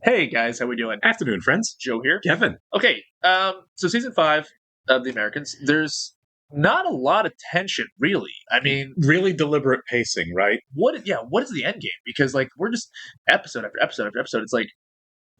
Hey guys, how we doing? Afternoon, friends. Joe here. Kevin. Okay, so season 5 of The Americans, there's not a lot of tension, really. I mean, Really deliberate pacing, right? what is the end game? Because like we're just episode after episode after episode. It's like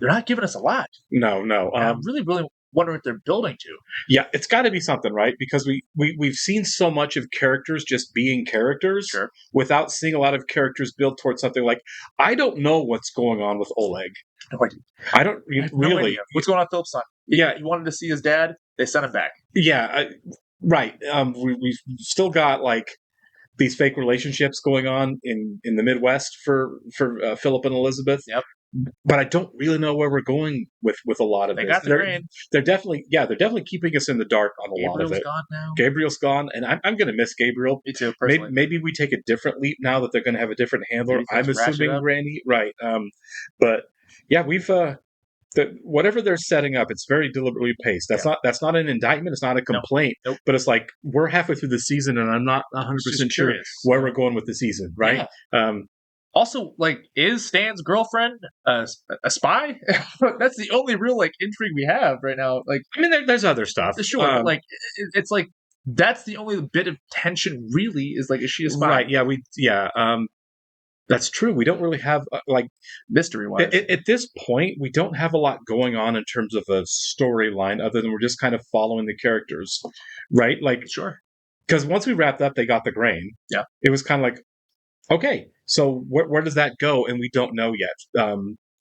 they're not giving us a lot. No. And I'm really wondering what they're building to. Yeah, it's got to be something, right? Because we've seen so much of characters just being characters Sure. without seeing a lot of characters build towards something like, I don't know what's going on with Oleg. No idea. I don't I have no really. idea. What's going on with Philip's son? Yeah. He wanted to see his dad. They sent him back. Yeah, right. We've still got like these fake relationships going on in the Midwest for Philip and Elizabeth. Yep. But I don't really know where we're going with a lot of They this. got the grain. They're definitely keeping us in the dark on a lot of it. Gabriel's gone now. Gabriel's gone, and I'm going to miss Gabriel. Me too, personally. Maybe we take a different leap now that they're going to have a different handler. Maybe I'm things ratchet assuming up. Granny, right? But yeah, we've whatever they're setting up, it's very deliberately paced. That's not an indictment. It's not a complaint. Nope. But it's like we're halfway through the season, and I'm not 100% sure curious where we're going with the season. Right? Yeah. Also, like, is Stan's girlfriend a spy? That's the only real like intrigue we have right now. Like, I mean, there's other stuff. Sure, like it's like that's the only bit of tension. Really, is like, is she a spy? Right? That's true. We don't really have like mystery wise. At this point, we don't have a lot going on in terms of a storyline, other than we're just kind of following the characters, right? Like, sure. Because once we wrapped up, they got the grain. Yeah. It was kind of like, okay, so where does that go? And we don't know yet.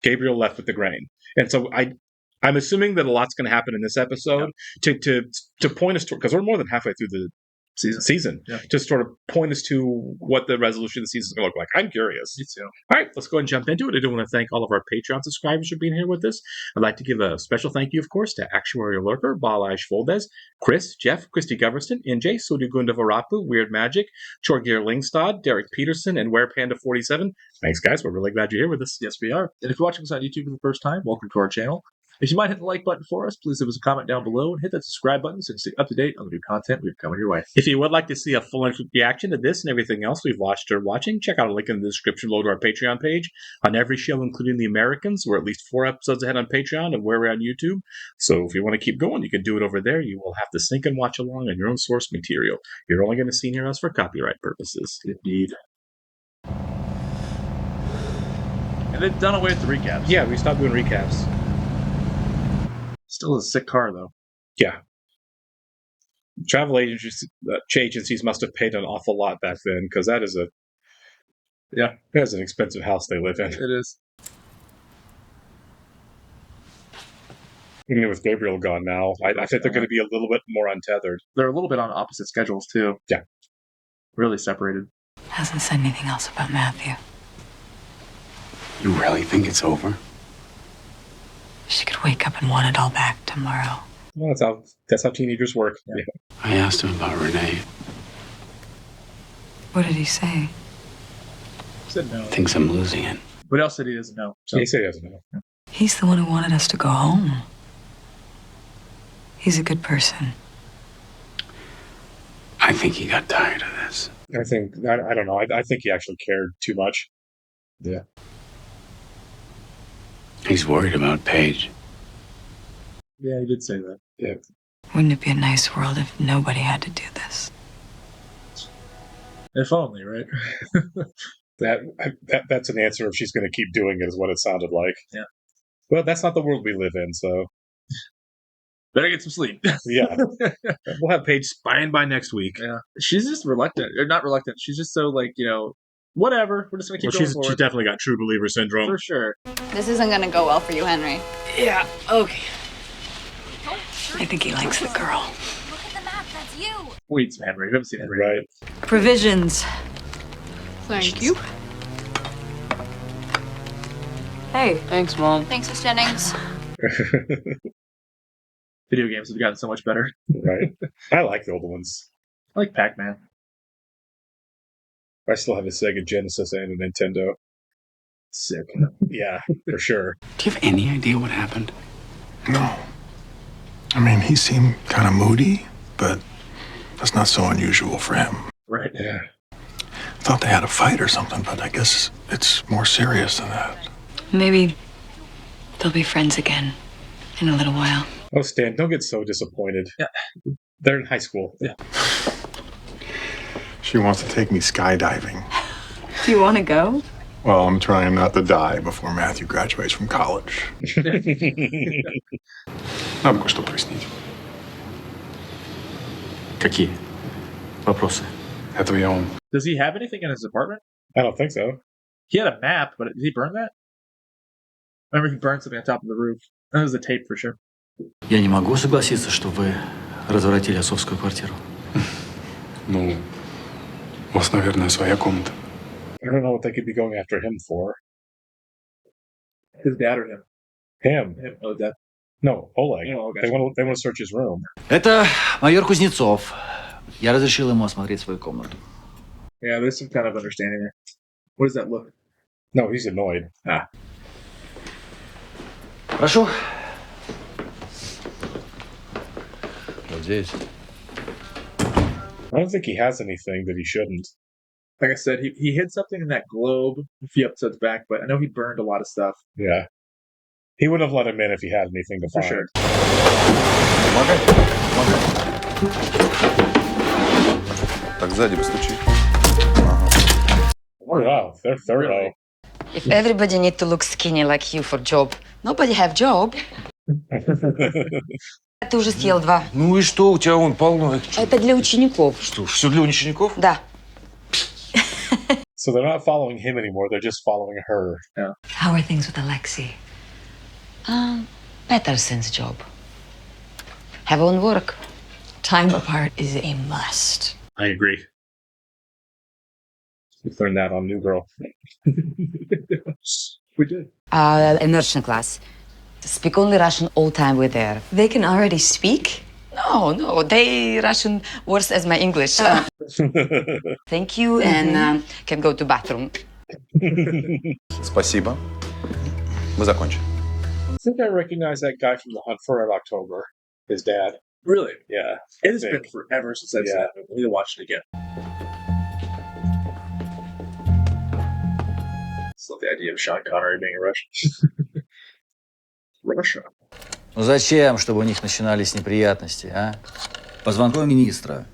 Gabriel left with the grain, and so I'm assuming that a lot's going to happen in this episode to point us to, because we're more than halfway through the season to sort of point us to what the resolution of the season is going to look like. I'm curious. Me too. All right, let's go ahead and jump into it. I do want to thank all of our Patreon subscribers for being here with us. I'd like to give a special thank you, of course, to Actuarial Lurker, Balaj Foldes, Chris, Jeff, Christy Goverston, NJ, Sudugunda Varapu, Weird Magic, Chorgir Lingstad, Derek Peterson, and WerePanda47. Thanks, guys. We're really glad you're here with us. Yes, we are. And if you're watching us on YouTube for the first time, welcome to our channel. If you might hit the like button for us, please leave us a comment down below and hit that subscribe button so you can stay up to date on the new content we've coming your way. If you would like to see a full reaction to this and everything else we've watched or watching, check out a link in the description below to our Patreon page. On every show, including The Americans, we're at least 4 episodes ahead on Patreon and where we're on YouTube. So if you want to keep going, you can do it over there. You will have to sync and watch along on your own source material. You're only going to see near us for copyright purposes. Indeed. And they've done away with the recaps. Yeah, we stopped doing recaps. Still a sick car, though. Yeah. Travel agencies must have paid an awful lot back then, because that's an expensive house they live in. It is. Even with Gabriel gone now, I think they're going to be a little bit more untethered. They're a little bit on opposite schedules, too. Yeah. Really separated. Hasn't said anything else about Matthew. You really think it's over? She could wake up and want it all back tomorrow. Well, that's how teenagers work. Yeah. I asked him about Renee. What did he say? He said no. Thinks I'm losing it. What else did he doesn't know? So. He said he doesn't know. He's the one who wanted us to go home. He's a good person. I think he got tired of this. I don't know. I think he actually cared too much. Yeah. He's worried about Paige. Yeah, he did say that. Yeah. Wouldn't it be a nice world if nobody had to do this? If only, right? That's an answer if she's going to keep doing it, is what it sounded like. Yeah. Well, that's not the world we live in, so. Better get some sleep. Yeah. We'll have Paige spying by next week. Yeah. She's just reluctant. Or not reluctant. She's just so, like, whatever. We're just going to keep going forward. She's definitely got true believer syndrome. For sure. This isn't going to go well for you, Henry. Yeah, okay. I think he likes the girl. Look at the map. That's you. Wait, Henry. We haven't seen Henry. Right. Provisions. Thank you. Hey. Thanks, Mom. Thanks, Miss Jennings. Video games have gotten so much better. Right. I like the older ones. I like Pac-Man. I still have a Sega Genesis and a Nintendo. Sick. Yeah, for sure. Do you have any idea what happened? No. I mean, he seemed kind of moody, but that's not so unusual for him. Right. Yeah. Thought they had a fight or something, but I guess it's more serious than that. Maybe They'll be friends again in a little while. Oh, Stan, don't get so disappointed. Yeah. They're in high school. Yeah. She wants to take me skydiving. Do you want to go? Well, I'm trying not to die before Matthew graduates from college. Надо кое-что прояснить. Какие вопросы? Это я он. Does he have anything in his apartment? I don't think so. He had a map, but did he burn that? Remember he burned something on top of the roof. That was the tape for sure. Я не могу согласиться, что вы разворотили отцовскую квартиру. Ну, у вас, наверное, своя комната. I don't know what they could be going after him for. His dad or him? Him. Oh, dad. No, Oleg. Oh, gotcha. They want to search his room. Это майор Кузнецов. Я разрешил ему осмотреть свою комнату. Yeah, there's some kind of understanding there. What does that look? No, he's annoyed. Прошу. Вот здесь. I don't think he has anything that he shouldn't. Like I said, he hid something in that globe a few episodes back, but I know he burned a lot of stuff. Yeah. He would have let him in if he had anything to For find. sure. Так, сзади постучи. Oh, wow, they're thorough. Really? If everybody need to look skinny like you for job, nobody have job. Ты уже съел 2. Ну и что, у тебя вон полно. Это для учеников. Что, все для учеников? Да. So they're not following him anymore, they're just following her. How are things with Alexei? Better since job. Have own work. Time apart is a must. I agree. We learned that on New Girl. We did. Immersion class. Speak only Russian all time we're there. They can already speak? No, they Russian worse as my English. Thank you, and can go to bathroom. Спасибо. Мы закончили. I think I recognize that guy from The Hunt for Red October. His dad. Really? Yeah. It has been forever since I've seen Yeah. it. We need to watch it again. Just love the idea of Sean Connery being a Russian. Russia. Ну зачем, чтобы у них начинались неприятности, а? По звонку министра.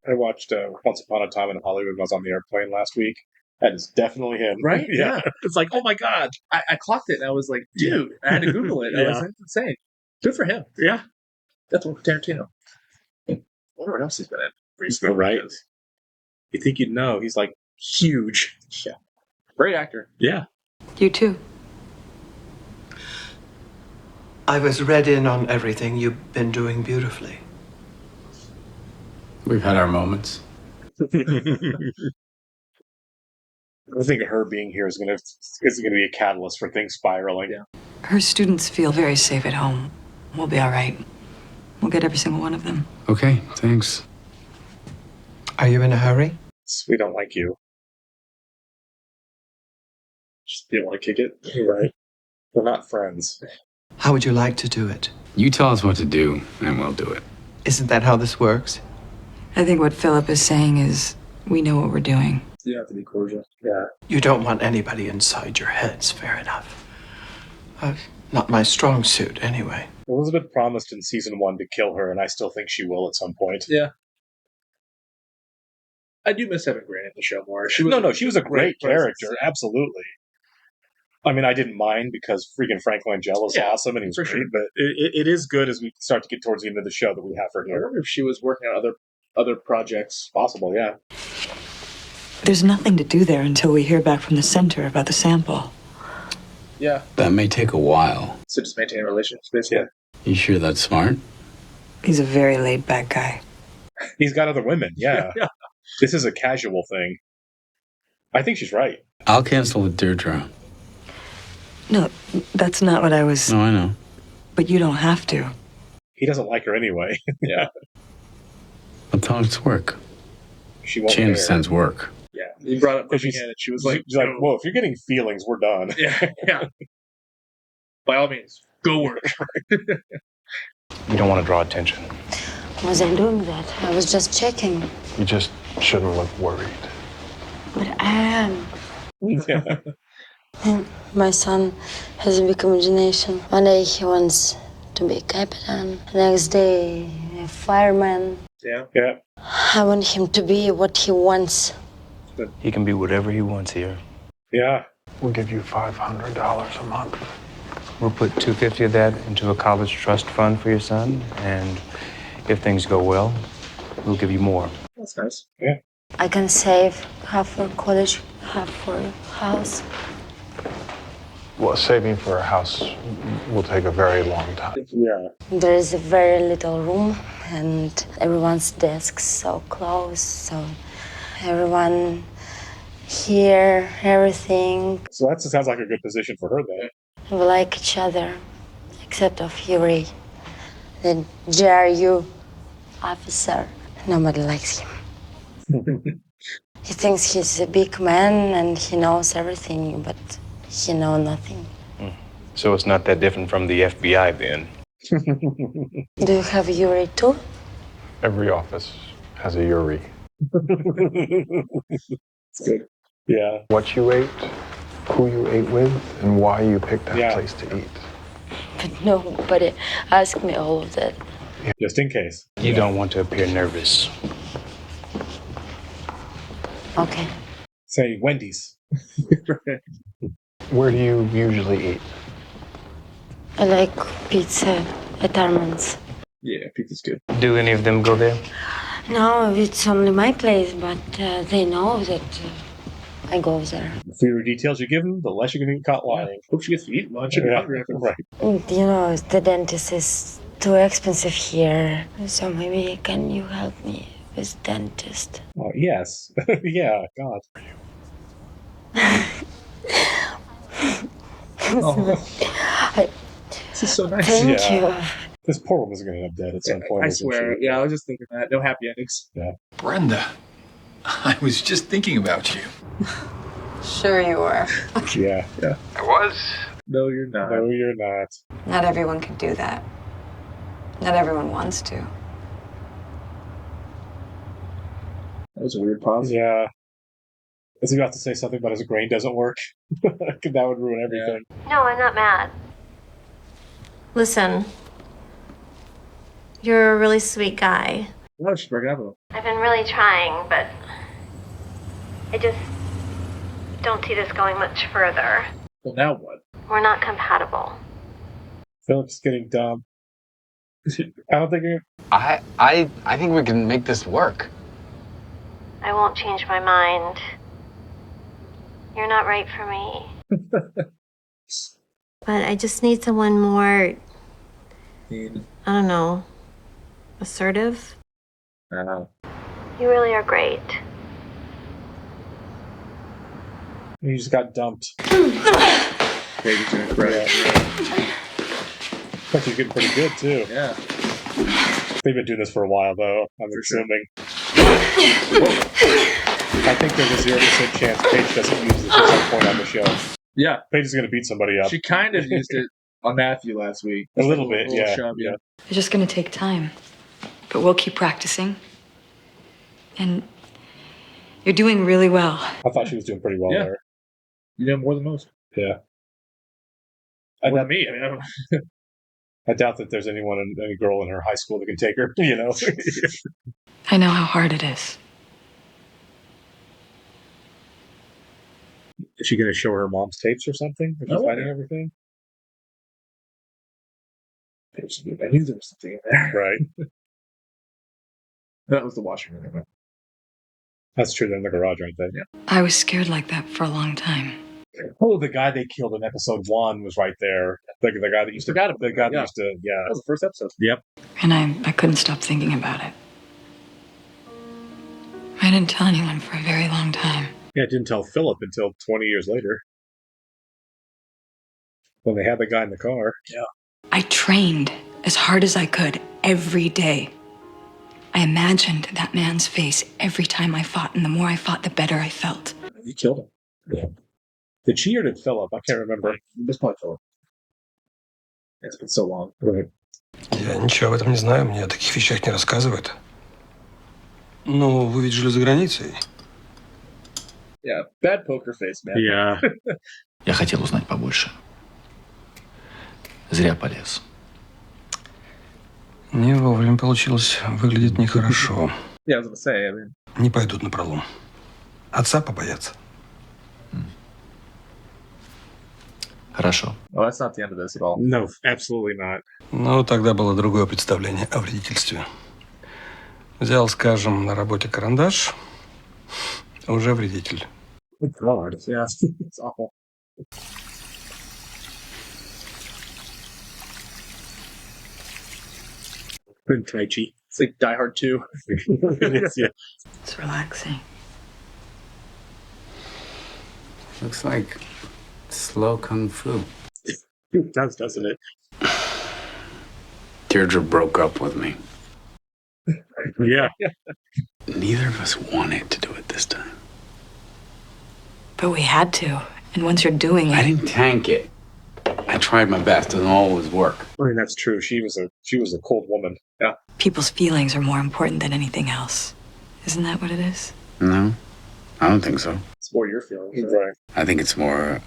I watched Once Upon a Time in Hollywood when I was on the airplane last week. That is definitely him. Right? Yeah. It's like, oh my God. I clocked it and I was like, dude, I had to Google it. I was like, it's insane. Good for him. Yeah. That's one for Tarantino. I wonder what else he's been in recently. Right. You think you'd know. He's like huge. Yeah. Great actor. Yeah. You too. I was read in on everything you've been doing beautifully. We've had our moments. I think her being here is gonna be a catalyst for things spiraling. Yeah. Her students feel very safe at home. We'll be all right. We'll get every single one of them. Okay, thanks. Are you in a hurry? We don't like you. Just didn't want to kick it. Right. We're not friends. How would you like to do it? You tell us what to do, and we'll do it. Isn't that how this works? I think what Philip is saying is we know what we're doing. You have to be cordial. Yeah. You don't want anybody inside your heads, fair enough. Not my strong suit, anyway. Elizabeth promised in season 1 to kill her, and I still think she will at some point. Yeah. I do miss having Granny in the show more. She was a great character. presence. Absolutely. I mean, I didn't mind because freaking Frank Langella is awesome and he was for great, sure. but it is good as we start to get towards the end of the show that we have her I here. wonder if she was working on other projects. Possible, yeah. There's nothing to do there until we hear back from the center about the sample. Yeah. That may take a while. So just maintain relationships, basically. Yeah. You sure that's smart? He's a very laid-back guy. He's got other women, yeah. Yeah. This is a casual thing. I think she's right. I'll cancel with Deirdre. No, that's not what I was... No, I know. But you don't have to. He doesn't like her anyway. Yeah. I'll tell her it's work. She won't She care. understands work. Yeah. You brought up She's- and she was like, She's like, well, if you're getting feelings, we're done. yeah, yeah. By all means, go work. You don't want to draw attention. Wasn't doing that. I was just checking. You just shouldn't look worried. But I am. Yeah. My son has a big imagination. One day he wants to be a captain, next day a fireman. Yeah. I want him to be what he wants. He can be whatever he wants here. Yeah. We'll give you $500 a month. We'll put $250 of that into a college trust fund for your son, and if things go well, we'll give you more. That's nice. Yeah. I can save half for college, half for house. Well, saving for a house will take a very long time. Yeah. There is a very little room, and everyone's desks so close, so everyone hear everything. So that sounds like a good position for her then. We like each other, except of Yuri, the GRU officer. Nobody likes him. He thinks he's a big man and he knows everything, but he knows nothing. So it's not that different from the FBI then. Do you have Yuri too? Every office has a Yuri. It's good. Yeah. What you ate, who you ate with, and why you picked that place to eat. But nobody asked me all of that. Just in case. You don't want to appear nervous. Okay. Say Wendy's. Where do you usually eat? I like pizza at Armand's. Yeah, pizza's good. Do any of them go there? No, it's only my place, but they know that I go there. The fewer details you give them, the less you're going to get caught lying. Hope she gets to eat lunch and be hungry after. Right. You know, the dentist is too expensive here, so maybe can you help me with dentist? Oh, yes. Yeah, God. This is so nice. Thank you. This poor woman's going to end up dead at some point. I isn't swear. she? Yeah, I was just thinking that. No happy endings. Yeah. Brenda, I was just thinking about you. Sure you were. Yeah. Yeah. I was. No, you're not. No, you're not. Not everyone can do that. Not everyone wants to. That was a weird pause. Yeah. Is he about to say something about his grain doesn't work? That would ruin everything. No, I'm not mad. Listen, you're a really sweet guy. Why she's breaking up with him? I've been really trying, but I just don't see this going much further. Well, now what? We're not compatible. Philip's getting dumb. I don't think you're... I think we can make this work. I won't change my mind. You're not right for me. But I just need someone more, I don't know, assertive. You really are great. You just got dumped. Baby's gonna cry. But she's getting pretty good, too. Yeah. They've been doing this for a while, though, I'm assuming. I think there's a 0% chance Paige doesn't use this at some point on the show. Yeah. Paige is going to beat somebody up. She kind of used it on Matthew last week. A little bit, yeah. Shove, yeah. It's just gonna take time. But we'll keep practicing. And you're doing really well. I thought she was doing pretty well there. You know more than most. Yeah. More than me. I mean, I don't... I doubt that there's any girl in her high school that can take her, you know? I know how hard it is. Is she going to show her mom's tapes or something? If she's finding everything? I knew there was something in there. Right. That was the washing room. That's true. They're in the garage, aren't they? Yeah. I was scared like that for a long time. Oh, the guy they killed in episode 1 was right there. The guy that used to... Forgot about the guy that yeah. used to... Yeah. That was the first episode. Yep. And I couldn't stop thinking about it. I didn't tell anyone for a very long time. Yeah, I didn't tell Philip until 20 years later. When they had the guy in the car. Yeah. I trained as hard as I could every day. I imagined that man's face every time I fought, and the more I fought, the better I felt. You killed him. Yeah. Did she or did Philip? I can't remember. This probably Philip. It's been so long. Right. Я ничего об этом не знаю, мне о таких вещах не рассказывают. Ну, вы ведь жили за границей. Yeah, bad poker face, man. Yeah. Я хотел узнать побольше. Зря полез. Не вовремя получилось. Выглядит нехорошо. Yeah, I was gonna say, I mean, Не пойдут на пролом. Отца побоятся. Хорошо. well, that's not the end of this at all. No, absolutely not. Но тогда было другое представление о вредительстве. Взял, скажем, на работе карандаш, уже вредитель. God, yeah, it's awful. Tai Chi. It's like Die Hard 2. It is, yeah. It's relaxing. Looks like slow kung fu. It does, doesn't it? Deirdre broke up with me. Yeah. Neither of us wanted to do it this time. But we had to. And once you're doing it. I didn't tank it. I tried my best. Doesn't always work. I mean, that's true. She was a cold woman. Yeah. People's feelings are more important than anything else. Isn't that what it is? No, I don't think so. It's more your feelings. Right. I think it's more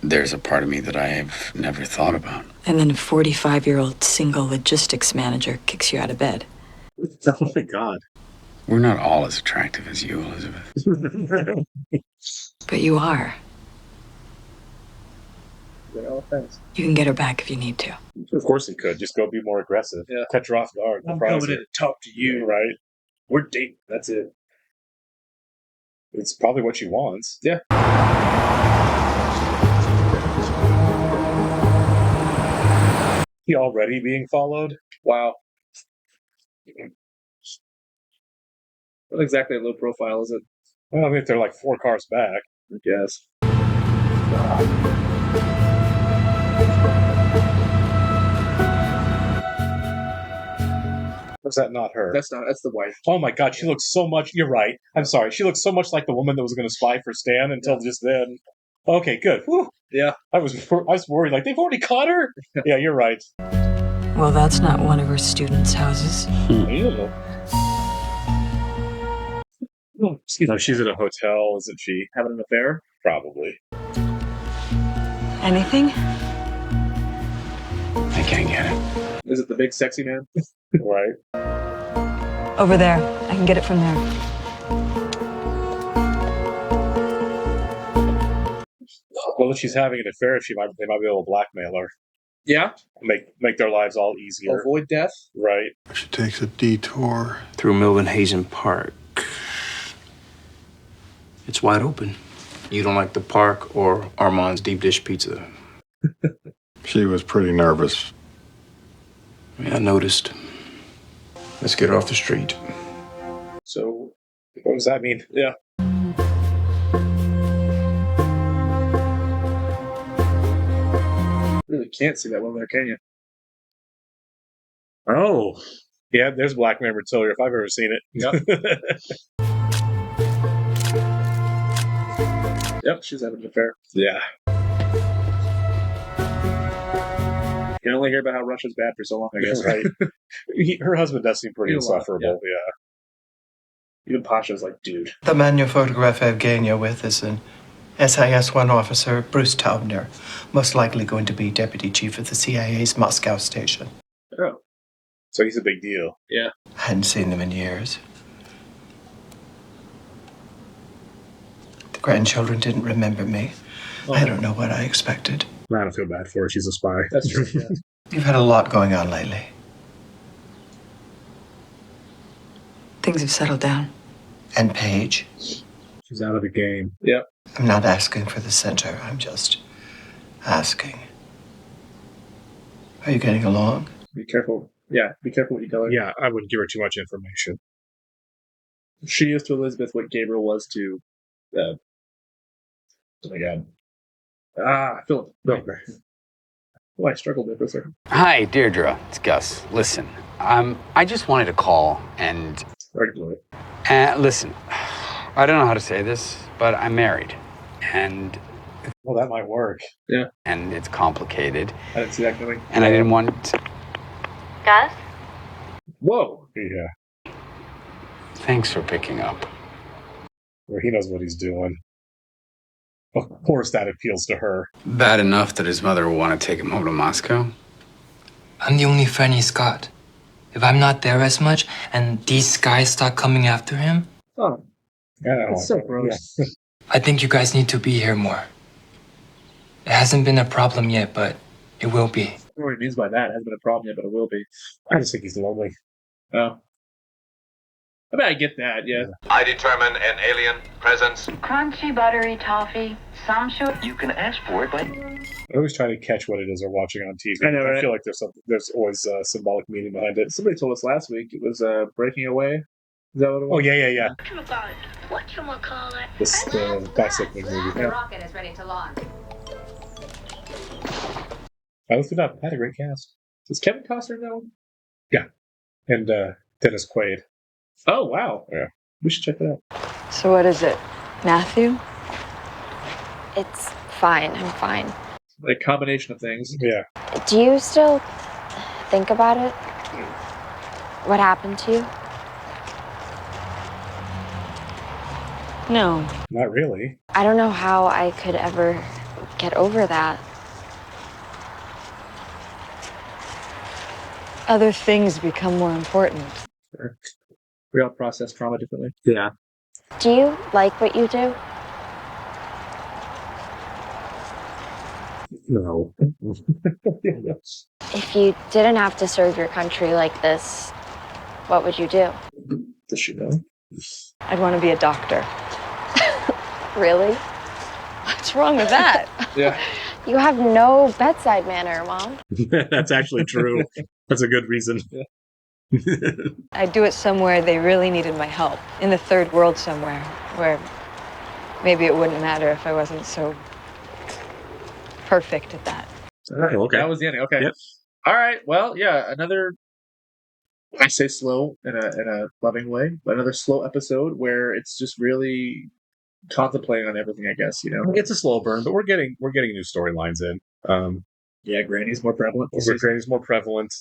there's a part of me that I have never thought about. And then a 45-year-old single logistics manager kicks you out of bed. Oh my God. We're not all as attractive as you, Elizabeth. But you are. Yeah, thanks. You can get her back if you need to. Of course he could. Just go be more aggressive. Yeah. Catch her off guard. I'm Surprise coming her. in to talk to you. Right. We're dating. That's it. It's probably what she wants. Yeah. He already being followed? Wow. Not exactly a low profile, is it? Well, I mean, if they're like 4 cars back. I guess. Was that not her? That's the wife. Oh my God, she looks so much. You're right. I'm sorry. She looks so much like the woman that was going to spy for Stan until just then. Okay, good. Whew. Yeah. I was worried. Like, they've already caught her? Yeah, you're right. Well, that's not one of her students' houses. You know, she's at a hotel, isn't she? Having an affair? Probably. Anything? I can't get it. Is it the big sexy man? Right. Over there. I can get it from there. Well, if she's having an affair, they might be able to blackmail her. Yeah. Make their lives all easier. Avoid death? Right. She takes a detour. Through Melvin Hazen Park. It's wide open. You don't like the park or Armand's deep dish pizza. She was pretty nervous. Yeah, I noticed. Let's get her off the street. So, what does that mean? Yeah. Really can't see that one there, can you? Oh. Yeah, there's Blackmail Retailer if I've ever seen it. Yep. Yep, she's having an affair. Yeah. You can only hear about how Russia's bad for so long, I guess. Right. Her husband does seem pretty He's a lot, insufferable. Yeah. Even Pasha's like, dude. The man you photograph Evgenia with is an SIS-1 officer, Bruce Taubner, most likely going to be deputy chief of the CIA's Moscow station. Oh. So he's a big deal. Yeah. I hadn't seen them in years. The grandchildren didn't remember me. Oh. I don't know what I expected. I don't feel bad for her. She's a spy. That's true. Yeah. You've had a lot going on lately. Things have settled down. And Paige? She's out of the game. Yeah. I'm not asking for the center. I'm just asking. Are you getting along? Be careful. Yeah, be careful what you tell her. Yeah, I wouldn't give her too much information. She is to Elizabeth what Gabriel was to. Oh my God. Philip. Okay. Oh, I struggled there for a second. Hi, Deirdre. It's Gus. Listen, I just wanted to call and Already blew it. listen. I don't know how to say this, but I'm married, and Well, that might work. Yeah. and it's complicated, I didn't see that coming. and I didn't want. Gus? Whoa. Yeah. Thanks for picking up. Well, he knows what he's doing. Of course that appeals to her. Bad enough that his mother will want to take him home to Moscow. I'm the only friend he's got. If I'm not there as much and these guys start coming after him, Oh, that's so gross. Yeah. I think you guys need to be here more. It hasn't been a problem yet, but it will be. I don't know what he means by that. It hasn't been a problem yet, but it will be. I just think he's lonely. Oh. I mean, I get that, yeah. I determine an alien presence. Crunchy, buttery toffee. Some sugar. You can ask for it, but I always try to catch what it is they're watching on TV. I know, right? feel like there's always a symbolic meaning behind it. Somebody told us last week it was Breaking Away. Is that what it was? Oh, yeah. Whatchamacallit? This bicycling movie. The Yeah. rocket is ready to launch. I looked it up. Had a great cast. Is Kevin Costner in that one? Yeah. And Dennis Quaid. Oh, wow. Yeah. We should check that out. So what is it? Matthew? It's fine. I'm fine. A combination of things. Yeah. Do you still think about it? What happened to you? No. Not really. I don't know how I could ever get over that. Other things become more important. Sure. We all process trauma differently. Yeah. Do you like what you do? No. If you didn't have to serve your country like this, what would you do? Does she know? I'd want to be a doctor. Really? What's wrong with that? Yeah. You have no bedside manner, Mom. That's actually true. That's a good reason. Yeah. I'd do it somewhere they really needed my help. In the third world somewhere, where maybe it wouldn't matter if I wasn't so perfect at that. Okay. That was the ending. Okay. Yep. All right. Well, yeah, another, I say slow in a loving way, but another slow episode where it's just really contemplating on everything, I guess, you know. It's a slow burn, but we're getting new storylines in. Yeah, Granny's more prevalent. Granny's more prevalent.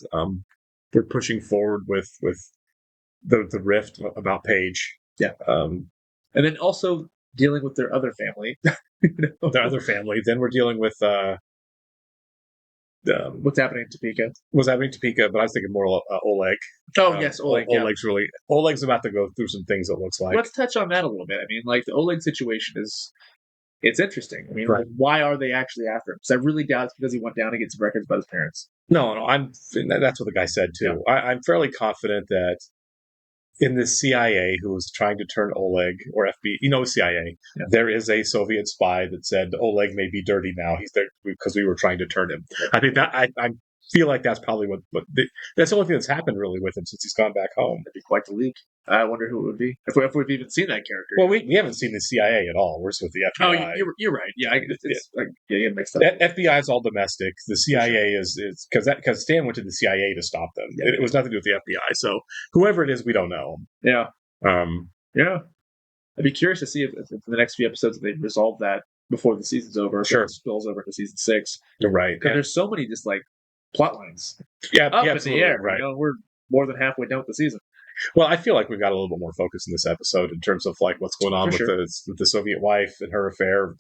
We're pushing forward with the rift about Paige. Yeah. And then also dealing with their other family. Their other family. Then we're dealing with what's happening in Topeka. What's happening in Topeka, but I was thinking more Oleg. Oh, yes, Oleg. Yeah. Oleg's about to go through some things, it looks like. Let's touch on that a little bit. I mean, like, the Oleg situation it's interesting. I mean, right. Like, why are they actually after him? Because I really doubt it's because he went down to get some records about his parents. No, that's what the guy said too. Yeah. I'm fairly confident that in the CIA, who was trying to turn Oleg, or FBI, CIA, yeah. There is a Soviet spy that said Oleg may be dirty now. He's there because we were trying to turn him. I think that I feel like that's probably that's the only thing that's happened really with him since he's gone back home. That'd be quite the leak. I wonder who it would be if we've even seen that character. Well, we haven't seen the CIA at all. We're just with the FBI. Oh, you're right. Yeah, you mixed up. FBI is all domestic. The CIA is because Stan went to the CIA to stop them. Yeah. It was nothing to do with the FBI. So whoever it is, we don't know. Yeah. Yeah. I'd be curious to see if in the next few episodes they resolve that before the season's over. Sure. It spills over to season 6. You're right. Because there's so many just like plot lines. Yeah, up in absolutely. The air. Right. You know, we're more than halfway done with the season. Well, I feel like we've got a little bit more focus in this episode in terms of like what's going on with the Soviet wife and her affair.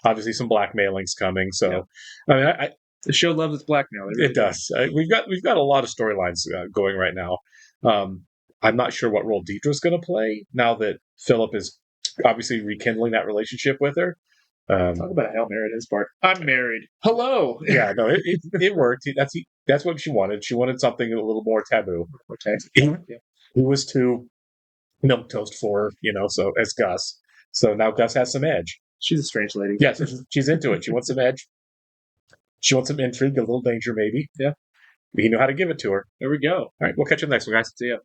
Obviously, some blackmailing's coming. So, yeah. I mean, the show loves its blackmail. It does. We've got a lot of storylines going right now. I'm not sure what role Deidre's going to play now that Philip is obviously rekindling that relationship with her. Talk about a Hail Mary at his part. I'm married. Hello. Yeah, no, it worked. That's what she wanted. She wanted something a little more taboo. He was too milk toast for her, so as Gus. So now Gus has some edge. She's a strange lady. Yes, she's into it. She wants some edge. She wants some intrigue, a little danger maybe. Yeah. We know how to give it to her. There we go. All right, we'll catch you next one, guys. See ya.